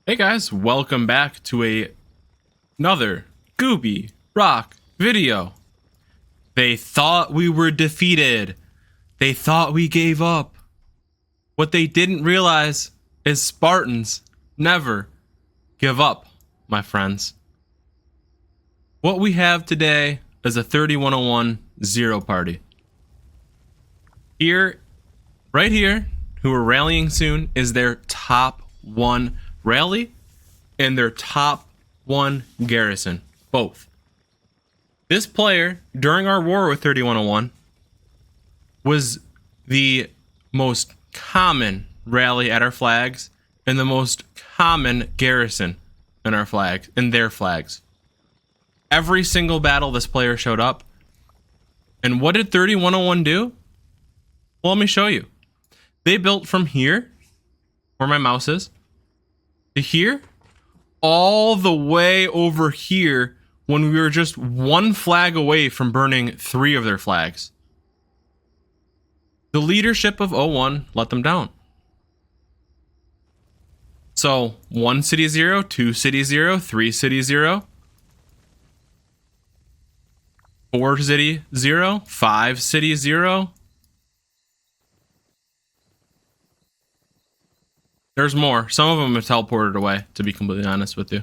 Hey guys, welcome back to another Gooby Rock video. They thought we were defeated. They thought we gave up. What they didn't realize is Spartans never give up, my friends. What we have today is a 3101 zero party. Here, right here, who are rallying soon, is their top one rally and their top one garrison, both. This player, during our war with 3101, was the most common rally at our flags and the most common garrison in our flags, in their flags. Every single battle this player showed up. And what did 3101 do? Well, let me show you. They built from here, where my mouse is, to here, all the way over here when we were just one flag away from burning 3 of their flags. The leadership of 01 let them down. So 1 city 0, 2 city 0, 3 city 0, 4 city 0, 5 city 0. There's more. Some of them have teleported away, to be completely honest with you.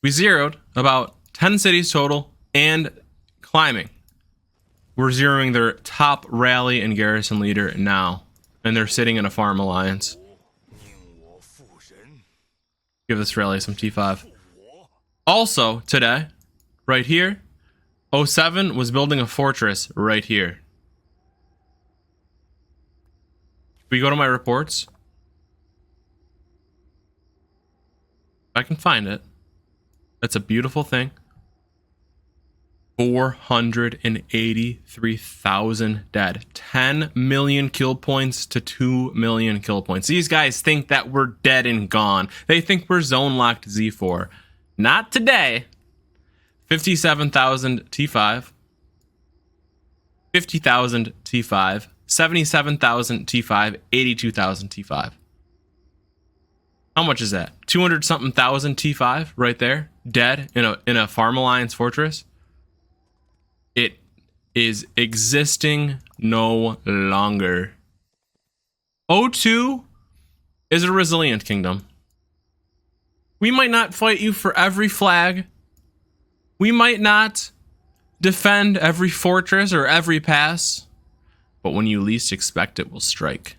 We zeroed about 10 cities total and climbing. We're zeroing their top rally and garrison leader now. And they're sitting in a farm alliance. Give this rally some T5. Also, today, right here, 07 was building a fortress right here. We go to my reports. If I can find it. That's a beautiful thing. 483,000 dead. 10 million kill points to 2 million kill points. These guys think that we're dead and gone. They think we're zone locked Z4. Not today. 57,000 T5. 50,000 T5. 77,000 T5, 82,000 T5. How much is that? 200 something thousand T5 right there, dead in a farm alliance fortress. It is existing no longer. 02 is a resilient kingdom. We might not fight you for every flag. We might not defend every fortress or every pass. But when you least expect it, will strike.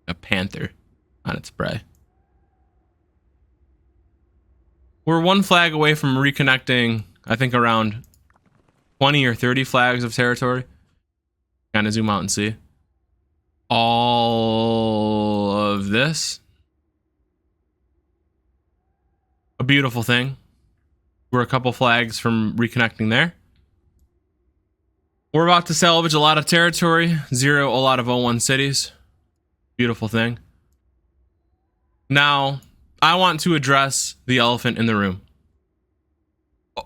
A panther on its prey. We're one flag away from reconnecting, I think, around 20 or 30 flags of territory. Kind of zoom out and see. All of this. A beautiful thing. We're a couple flags from reconnecting there. We're about to salvage a lot of territory, zero a lot of 01 cities. Beautiful thing. Now, I want to address the elephant in the room.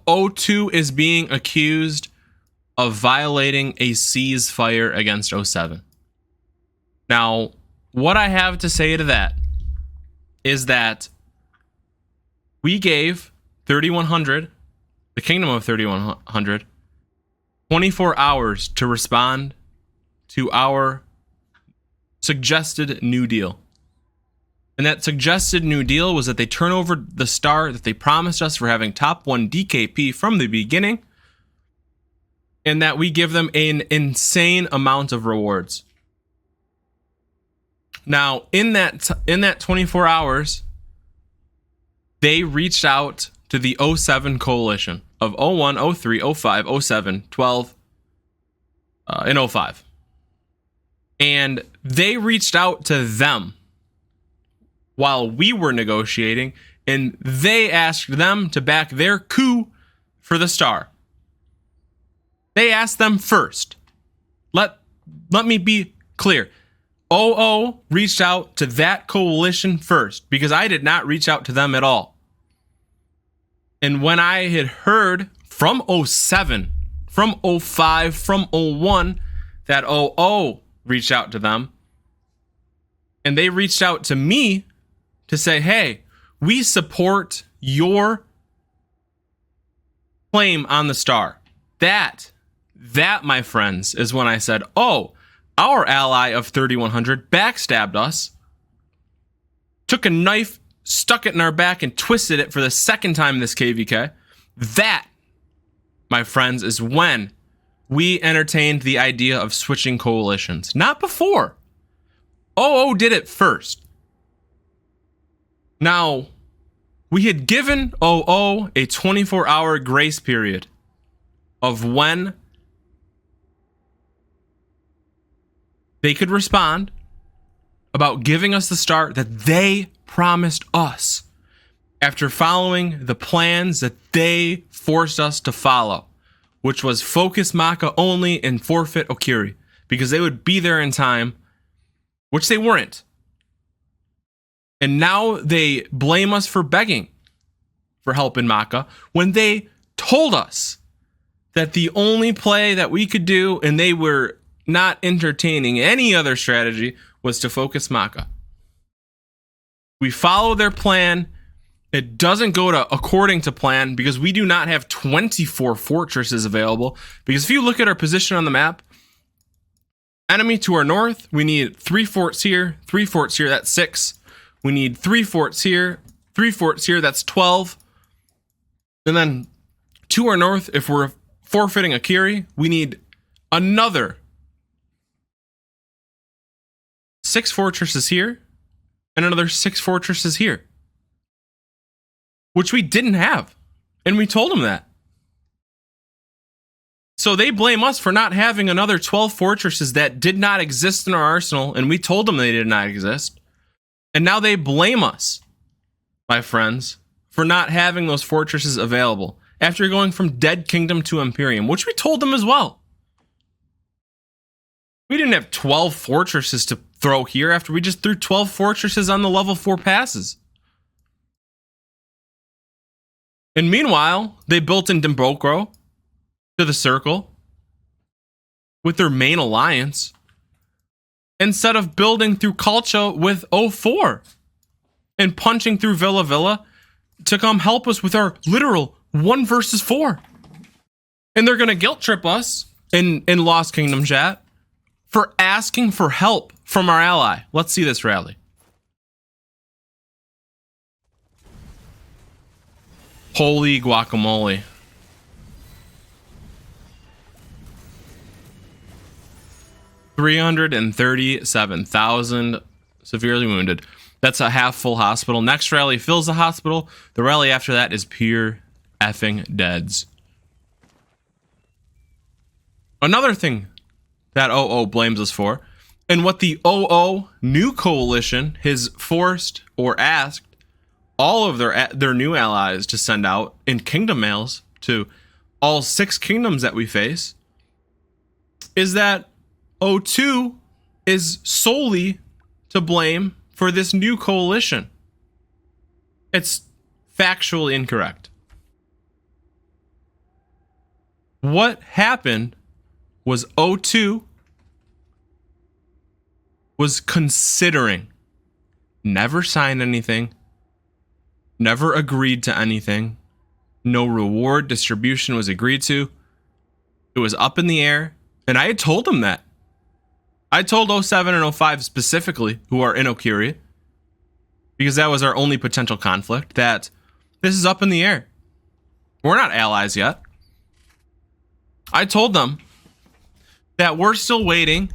02 is being accused of violating a ceasefire against 07. Now, what I have to say to that is that we gave 3100, the kingdom of 3100, 24 hours to respond to our suggested new deal. And that suggested new deal was that they turn over the star that they promised us for having top 1 DKP from the beginning, and that we give them an insane amount of rewards. Now, in that 24 hours, they reached out to the 07 coalition of 01, 03, 05, 07, 12, and 05. And they reached out to them while we were negotiating, and they asked them to back their coup for the star. They asked them first. Let me be clear. 00 reached out to that coalition first, because I did not reach out to them at all. And when I had heard from 07, from 05, from 01, that 00 reached out to them, And they reached out to me to say, hey, we support your claim on the star. That, my friends, is when I said, oh, our ally of 3100 backstabbed us, took a knife, stuck it in our back, and twisted it for the second time this KVK. That, my friends, is when we entertained the idea of switching coalitions. Not before. OO did it first. Now, we had given OO a 24-hour grace period of when they could respond about giving us the start that they promised us after following the plans that they forced us to follow, which was focus Maka only and forfeit Okiri, because they would be there in time, which they weren't. And now they blame us for begging for help in Maka when they told us that the only play that we could do, and they were not entertaining any other strategy, was to focus Maka. We follow their plan. It doesn't go according to plan because we do not have 24 fortresses available. Because if you look at our position on the map, enemy to our north, we need 3 forts here, 3 forts here, that's 6. We need 3 forts here, 3 forts here, that's 12. And then to our north, if we're forfeiting Akiri, we need another 6 fortresses here and another 6 fortresses here, which we didn't have. And we told them that. So they blame us for not having another 12 fortresses that did not exist in our arsenal, and we told them they did not exist. And now they blame us, my friends, for not having those fortresses available after going from Dead Kingdom to Imperium, which we told them as well. We didn't have 12 fortresses to throw here after we just threw 12 fortresses on the level 4 passes. And meanwhile, they built in Dimbokro to the circle with their main alliance instead of building through Culture with 04 and punching through Villa Villa to come help us with our literal 1 versus 4. And they're going to guilt trip us in Lost Kingdom chat for asking for help from our ally. Let's see this rally. Holy guacamole. $337,000 severely wounded. That's a half full hospital. Next rally fills the hospital. The rally after that is pure effing deads. Another thing that OO blames us for, and what the OO new coalition has forced or asked all of their new allies to send out in kingdom mails to all 6 kingdoms that we face, is that O2 is solely to blame for this new coalition. It's factually incorrect. What happened was O2 was considering, never signed anything, never agreed to anything, no reward distribution was agreed to. It was up in the air, and I had told them that. I told 07 and 05 specifically, who are in Okiri, because that was our only potential conflict, that this is up in the air. We're not allies yet. I told them that we're still waiting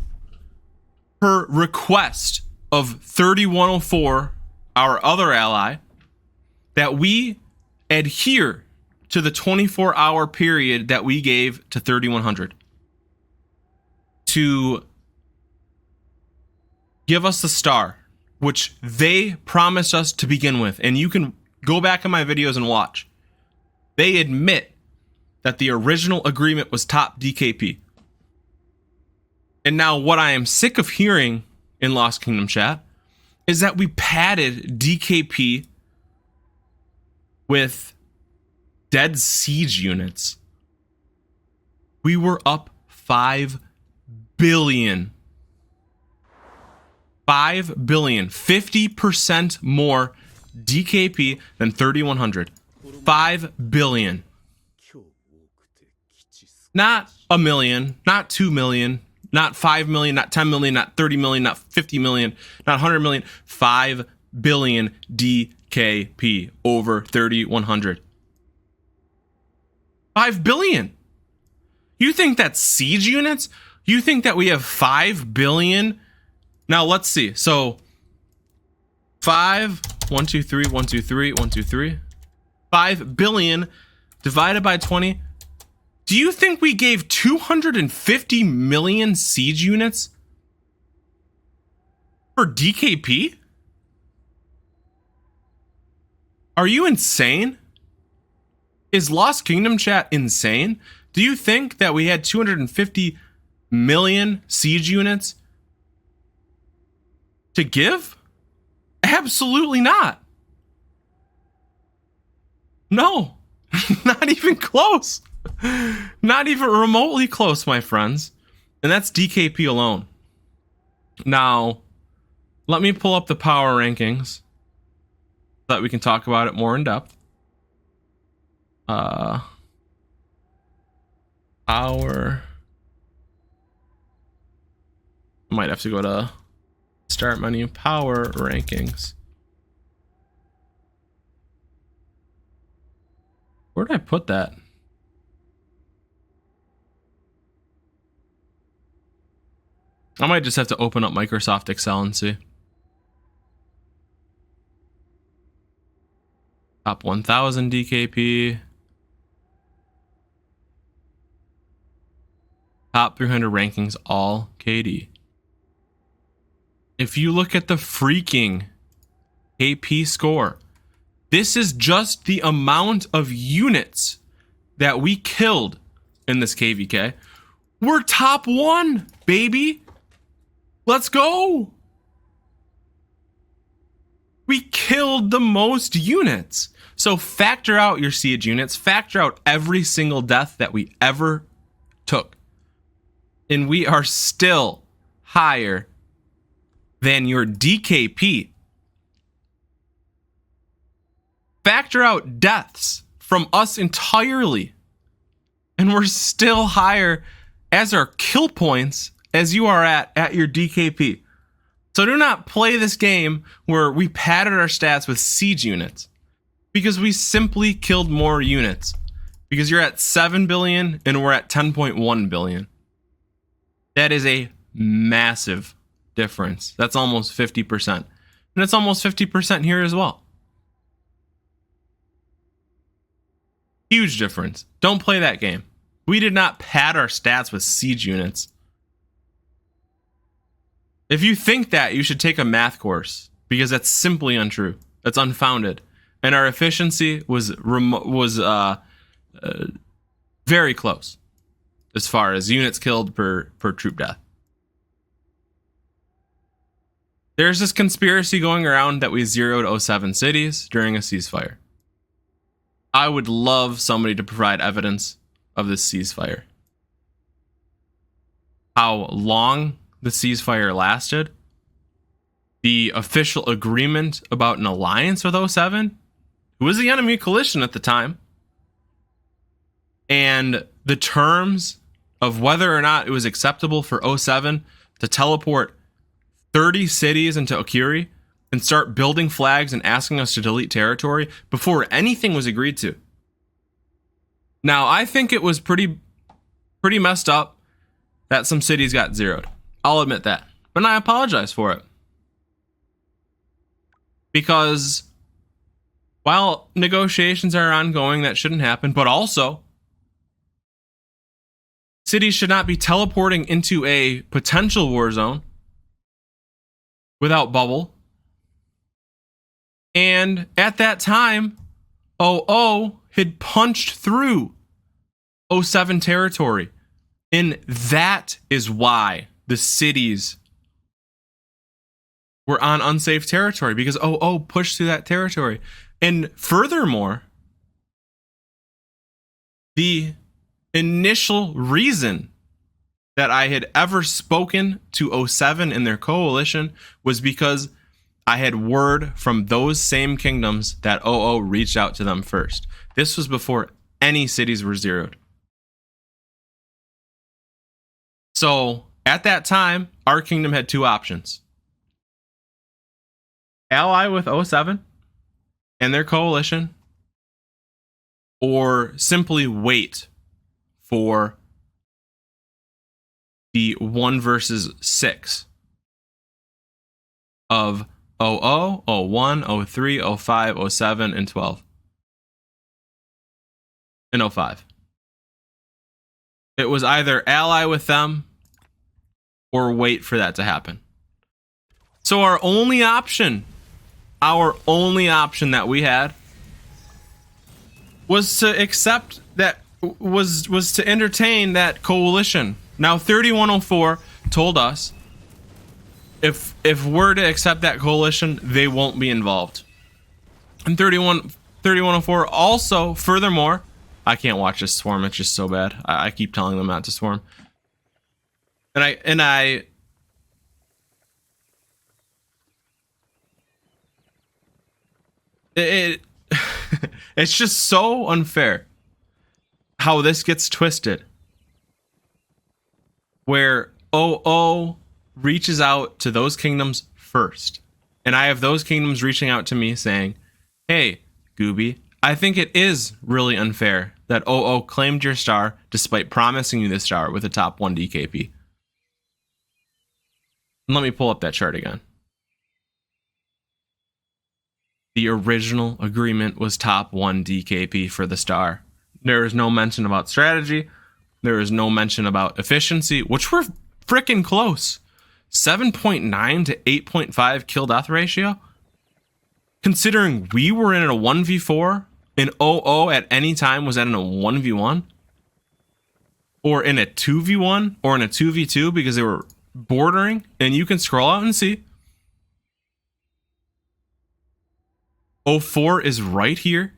per request of 3104, our other ally, that we adhere to the 24-hour period that we gave to 3100 to give us the star, which they promised us to begin with. And you can go back in my videos and watch. They admit that the original agreement was top DKP. And now what I am sick of hearing in Lost Kingdom chat is that we padded DKP with dead siege units. We were up 5 billion 5 billion, 50% more DKP than 3100. 5 billion. Not a million, not 2 million, not 5 million, not 10 million, not 30 million, not 50 million, not 100 million. 5 billion DKP over 3100. 5 billion. You think that's siege units? You think that we have 5 billion? Now let's see. So 5, 1, 2, 3, 1, 2, 3, 1, 2, 3. 5 billion divided by 20. Do you think we gave 250 million siege units for DKP? Are you insane? Is Lost Kingdom chat insane? Do you think that we had 250 million siege units to give? Absolutely not. No, not even close. Not even remotely close, my friends. And that's DKP alone. Now, let me pull up the power rankings so that we can talk about it more in depth. Power. Might have to go to start menu, power rankings. Where did I put that? I might just have to open up Microsoft Excel and see. Top 1000 DKP. Top 300 rankings, all KD. If you look at the freaking KP score, this is just the amount of units that we killed in this KVK. We're top 1, baby. Let's go. We killed the most units. So factor out your siege units, factor out every single death that we ever took. And we are still higher than your DKP. Factor out deaths from us entirely, and we're still higher as our kill points as you are at your DKP. So do not play this game where we padded our stats with siege units, because we simply killed more units, because you're at 7 billion and we're at 10.1 billion. That is a massive difference. That's almost 50%. And it's almost 50% here as well. Huge difference. Don't play that game. We did not pad our stats with siege units. If you think that, you should take a math course, because that's simply untrue. That's unfounded. And our efficiency was very close as far as units killed per troop death. There's this conspiracy going around that we zeroed 07 cities during a ceasefire. I would love somebody to provide evidence of this ceasefire. How long the ceasefire lasted, the official agreement about an alliance with 07, who was the enemy coalition at the time, and the terms of whether or not it was acceptable for 07 to teleport 30 cities into Okiri and start building flags and asking us to delete territory before anything was agreed to. Now, I think it was pretty messed up that some cities got zeroed. I'll admit that. But I apologize for it. Because while negotiations are ongoing, that shouldn't happen. But also, cities should not be teleporting into a potential war zone without bubble. And at that time, OO had punched through 07 territory. And that is why the cities were on unsafe territory, because OO pushed through that territory. And furthermore, the initial reason that I had ever spoken to 07 in their coalition was because I had word from those same kingdoms that 00 reached out to them first. This was before any cities were zeroed. So at that time, our kingdom had two options: ally with 07 and their coalition, or simply wait for the 1 versus 6 of 00, 01, 03, 05, 07, and 12. And 05. It was either ally with them or wait for that to happen. So our only option that we had was to accept that, was to entertain that coalition. Now 3104 told us if we're to accept that coalition, they won't be involved. And 3104 also, furthermore, I can't watch this swarm, it's just so bad. I keep telling them not to swarm. And I it's just so unfair how this gets twisted, where 00 reaches out to those kingdoms first, and I have those kingdoms reaching out to me saying, hey Gooby, I think it is really unfair that 00 claimed your star despite promising you this star with a top 1 DKP. And let me pull up that chart again. The original agreement was top 1 DKP for the star. There is no mention about strategy. There is no mention about efficiency, which were freaking close. 7.9 to 8.5 kill death ratio. Considering we were in a 1v4 and 00 at any time was in a 1v1 or in a 2v1 or in a 2v2 because they were bordering, and you can scroll out and see 04 is right here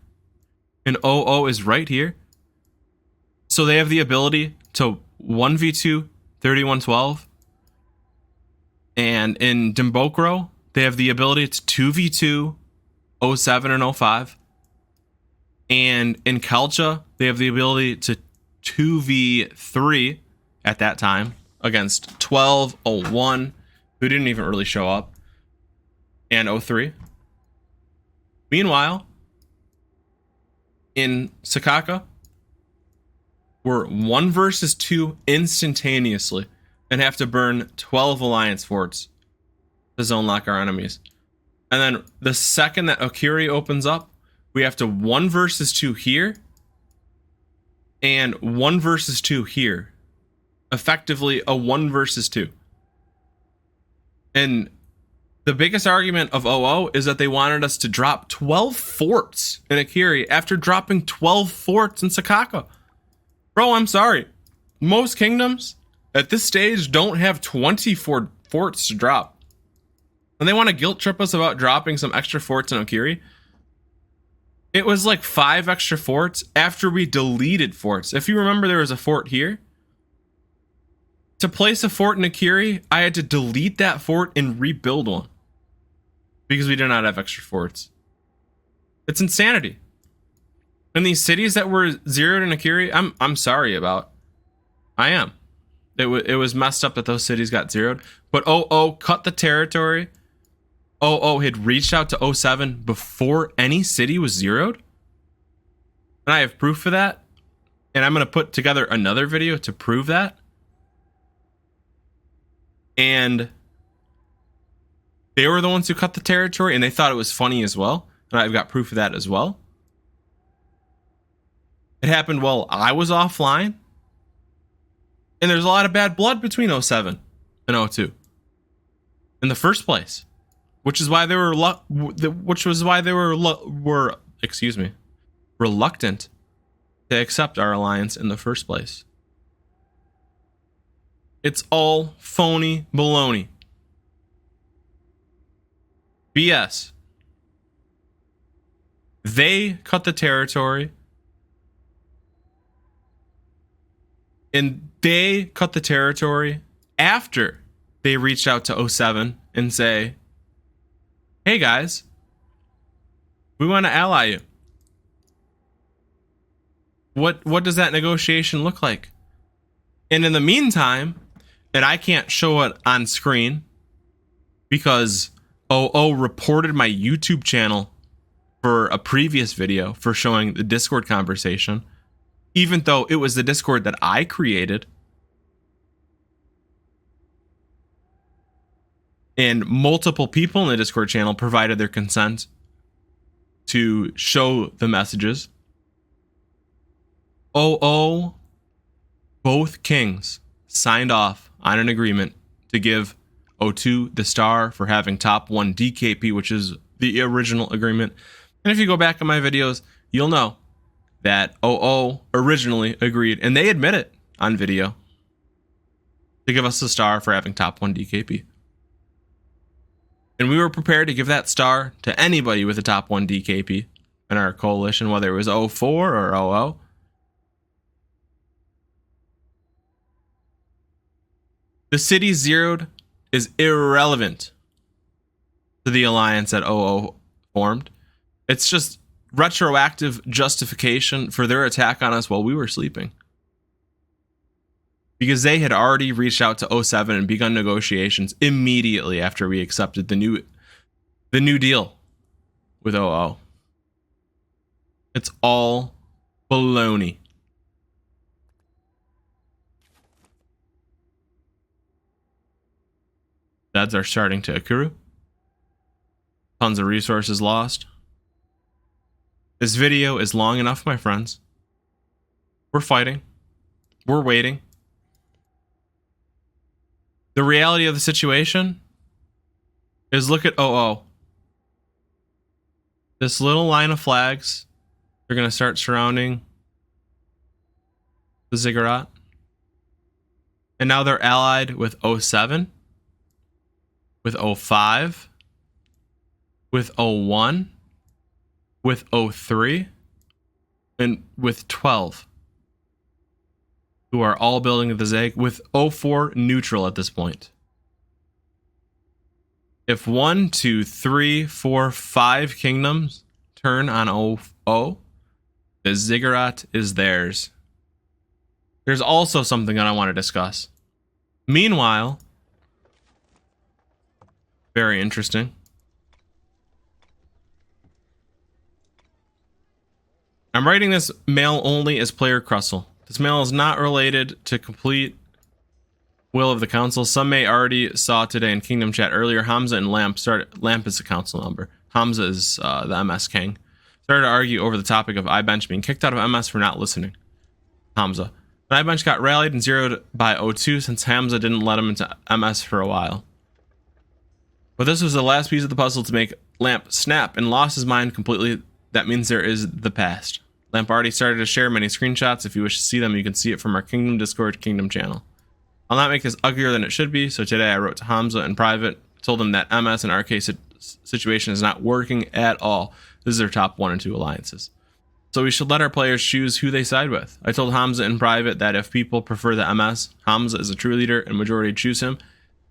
and 00 is right here. So they have the ability to 1v2 3112, and in Dimbokro they have the ability to 2v2 07 and 05, and in Kelcha they have the ability to 2v3 at that time against 1201, who didn't even really show up, and 03. Meanwhile, in Sakaka, we're 1 versus 2 instantaneously and have to burn 12 alliance forts to zone lock our enemies. And then the second that Okiri opens up, we have to 1 versus 2 here and 1 versus 2 here. Effectively a 1 versus 2. And the biggest argument of 00 is that they wanted us to drop 12 forts in Akiri after dropping 12 forts in Sakaka. Bro, I'm sorry. Most kingdoms at this stage don't have 24 forts to drop. And they want to guilt trip us about dropping some extra forts in Okiri. It was like 5 extra forts after we deleted forts. If you remember, there was a fort here. To place a fort in Akiri, I had to delete that fort and rebuild one, because we did not have extra forts. It's insanity. And these cities that were zeroed in Akiri, I'm sorry about. I am. It was messed up that those cities got zeroed. But 00 cut the territory. 00 had reached out to 07 before any city was zeroed. And I have proof for that. And I'm going to put together another video to prove that. And they were the ones who cut the territory, and they thought it was funny as well. And I've got proof of that as well. It happened while I was offline. And there's a lot of bad blood between 07 and 02 in the first place, which is why they were reluctant to accept our alliance in the first place. It's all phony baloney. BS. They cut the territory, and They cut the territory after they reached out to 07 and say, hey guys, we want to ally you. What does that negotiation look like? And in the meantime, and I can't show it on screen because OO reported my YouTube channel for a previous video for showing the Discord conversation, even though it was the Discord that I created. And multiple people in the Discord channel provided their consent to show the messages. OO, both kings signed off on an agreement to give O2 the star for having top 1 DKP, which is the original agreement. And if you go back in my videos, you'll know that OO originally agreed, and they admit it on video, to give us the star for having top 1 DKP. And we were prepared to give that star to anybody with a top 1 DKP in our coalition, whether it was 04 or 00. The city zeroed is irrelevant to the alliance that 00 formed. It's just retroactive justification for their attack on us while we were sleeping. Because they had already reached out to 07 and begun negotiations immediately after we accepted the new deal with 00. It's all baloney. Deaths are starting to accrue. Tons of resources lost. This video is long enough, my friends. We're fighting. We're waiting. The reality of the situation is, look at 00. This little line of flags, they're going to start surrounding the ziggurat. And now they're allied with 07, with 05, with 01, with 03, and with 12. Who are all building the Zag, with 04 neutral at this point. If 1, 2, 3, 4, 5 kingdoms turn on 00, the ziggurat is theirs. There's also something that I want to discuss. Meanwhile, very interesting. I'm writing this mail only as player Crustle. This mail is not related to complete will of the council. Some may already saw today in Kingdom Chat earlier, Hamza and Lamp is the council member. Hamza is the MS king. Started to argue over the topic of iBench being kicked out of MS for not listening. Hamza. And iBench got rallied and zeroed by 02 since Hamza didn't let him into MS for a while. But this was the last piece of the puzzle to make Lamp snap and lost his mind completely. That means there is the past. Lamp already started to share many screenshots. If you wish to see them, you can see it from our Kingdom Discord Kingdom channel. I'll not make this uglier than it should be, so today I wrote to Hamza in private, told him that MS and RK situation is not working at all. This is their top 1 and 2 alliances. So we should let our players choose who they side with. I told Hamza in private that if people prefer the MS, Hamza is a true leader and majority choose him.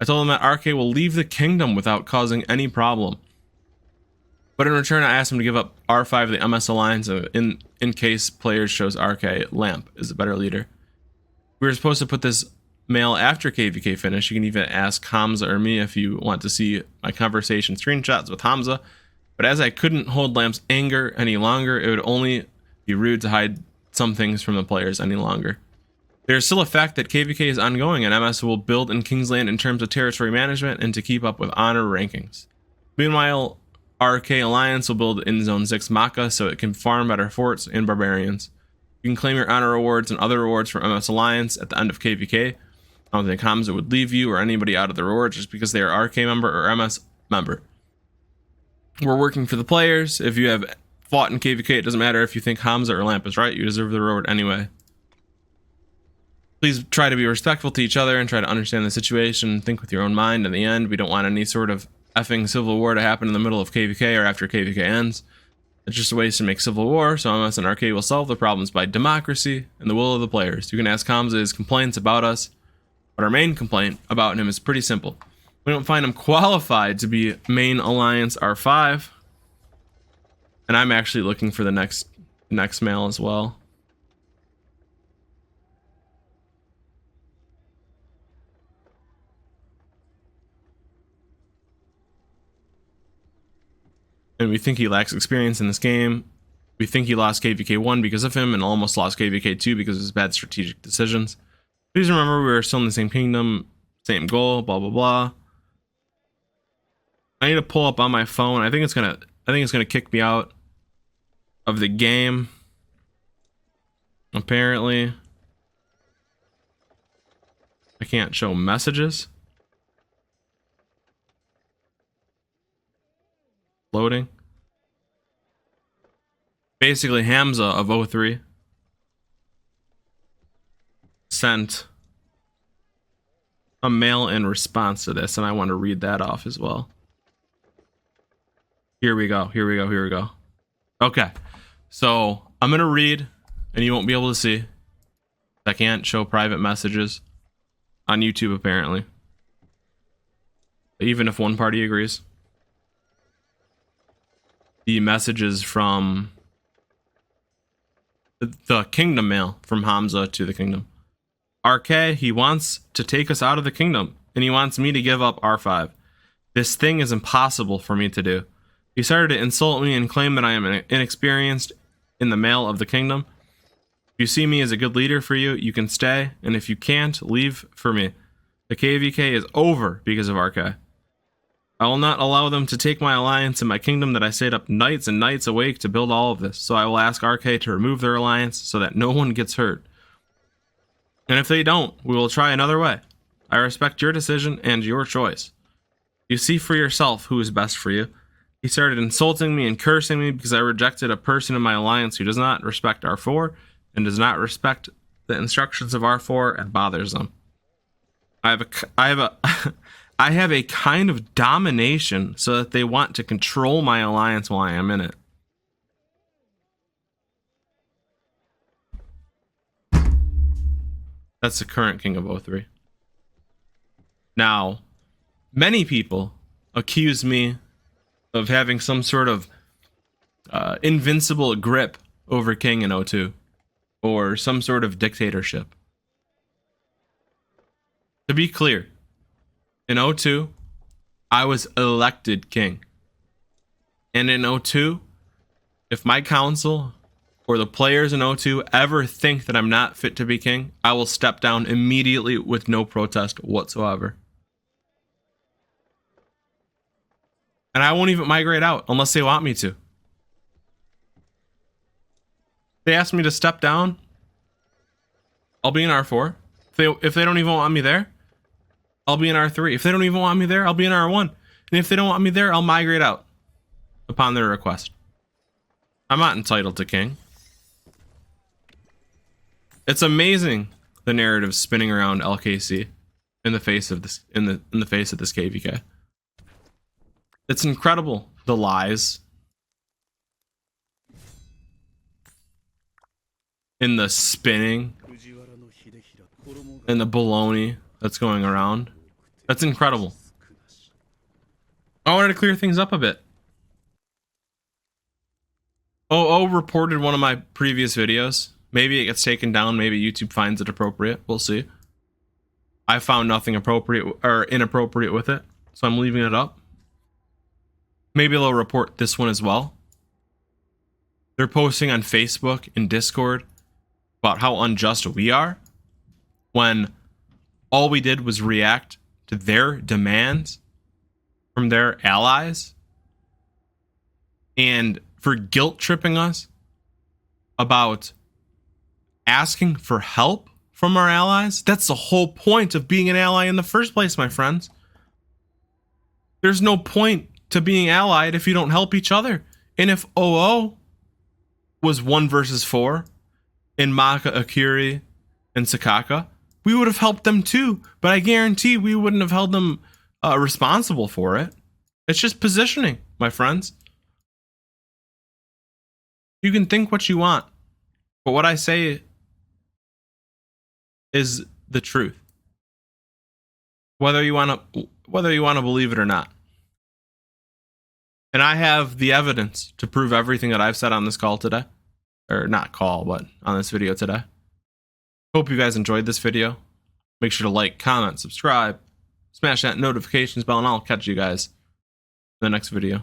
I told him that RK will leave the kingdom without causing any problem. But in return, I asked him to give up R5, the MS alliance, in case players chose RK. Lamp is a better leader. We were supposed to put this mail after KVK finish. You can even ask Hamza or me if you want to see my conversation screenshots with Hamza. But as I couldn't hold Lamp's anger any longer, it would only be rude to hide some things from the players any longer. There's still a fact that KVK is ongoing and MS will build in Kingsland in terms of territory management and to keep up with honor rankings. Meanwhile, RK Alliance will build in Zone 6 Maka so it can farm better forts and barbarians. You can claim your honor rewards and other rewards from MS Alliance at the end of KVK. I don't think Hamza would leave you or anybody out of the rewards just because they are RK member or MS member. We're working for the players. If you have fought in KVK, it doesn't matter if you think Hamza or Lamp is right. You deserve the reward anyway. Please try to be respectful to each other and try to understand the situation. Think with your own mind. In the end, we don't want any sort of effing civil war to happen in the middle of KVK or after KVK ends. It's just ways to make civil war, so MS and RK will solve the problems by democracy and the will of the players. You can ask Hamza his complaints about us, but our main complaint about him is pretty simple. We don't find him qualified to be main alliance R5. And I'm actually looking for the next mail as well. And we think he lacks experience in this game. We think he lost KVK1 because of him and almost lost KVK2 because of his bad strategic decisions. Please remember we are still in the same kingdom, same goal, blah blah blah. I need to pull up on my phone. I think it's gonna kick me out of the game. Apparently. I can't show messages. Loading. Basically, Hamza of 03 sent a mail in response to this, and I want to read that off as well. Here we go. Okay, so I'm gonna read, and you won't be able to see. I can't show private messages on YouTube, apparently. Even if one party agrees. The messages from the kingdom mail from Hamza to the kingdom. RK, he wants to take us out of the kingdom, and he wants me to give up R5. This thing is impossible for me to do. He started to insult me and claim that I am inexperienced in the mail of the kingdom. If you see me as a good leader for you, you can stay, and if you can't, leave for me. The KVK is over because of RK. I will not allow them to take my alliance and my kingdom that I stayed up nights and nights awake to build all of this, so I will ask RK to remove their alliance so that no one gets hurt. And if they don't, we will try another way. I respect your decision and your choice. You see for yourself who is best for you. He started insulting me and cursing me because I rejected a person in my alliance who does not respect R4 and does not respect the instructions of R4 and bothers them. I have a kind of domination so that they want to control my alliance while I am in it. That's the current king of 03. Now, many people accuse me of having some sort of invincible grip over king in 02, or some sort of dictatorship. To be clear, in 02, I was elected king. And in 02, if my council or the players in 02 ever think that I'm not fit to be king, I will step down immediately with no protest whatsoever. And I won't even migrate out unless they want me to. They ask me to step down, I'll be in R4. If they don't even want me there, I'll be in R3. If they don't even want me there, I'll be in R1. And if they don't want me there, I'll migrate out upon their request. I'm not entitled to king. It's amazing the narrative spinning around LKC in the face of this in the face of this KVK. It's incredible, the lies and the spinning and the baloney that's going around. That's incredible. I wanted to clear things up a bit. OO reported one of my previous videos. Maybe it gets taken down. Maybe YouTube finds it appropriate. We'll see. I found nothing appropriate or inappropriate with it, so I'm leaving it up. Maybe they'll report this one as well. They're posting on Facebook and Discord about how unjust we are when all we did was react to their demands from their allies, and for guilt tripping us about asking for help from our allies. That's the whole point of being an ally in the first place, my friends. There's no point to being allied if you don't help each other. And if OO was 1 versus 4 in Maka, Akiri, and Sakaka, we would have helped them too. But I guarantee we wouldn't have held them responsible for it. It's just positioning, my friends. You can think what you want, but what I say is the truth. Whether you want to believe it or not. And I have the evidence to prove everything that I've said on this call today. Or not call, but on this video today. Hope you guys enjoyed this video. Make sure to like, comment, subscribe, smash that notifications bell, and I'll catch you guys in the next video.